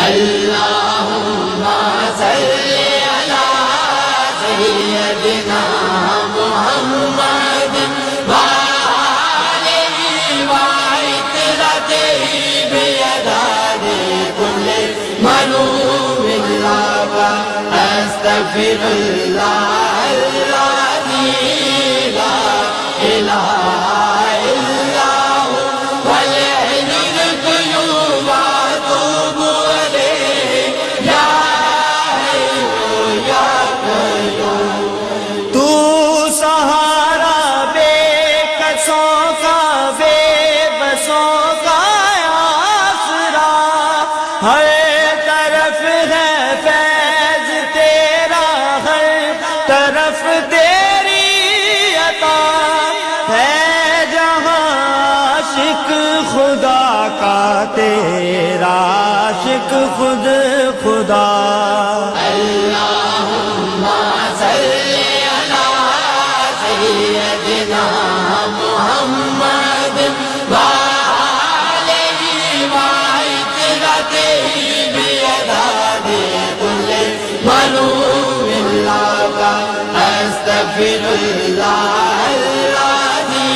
اللہم صلی علی سیدنا محمد وآلہ وعطرتہ بعدد کل معلوم اللہ استغفر اللہ الذی لا الہ الا هو والحی القیوم واتوب الیہ یا حی یا قیوم۔ تو سہارا بے کسوں کا بے بسوں کا آسرا، ہر طرف ہے فیض تیرا، ہر طرف تیری عطا ہے، جہاں عاشق خدا کا تیرا عاشق خود خدا۔ اللہم صلی علی سیدنا محمد وآلہ وعطرتہ بعدد کل معلوم اللہ استغفر اللہ الذی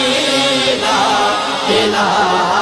لا الہ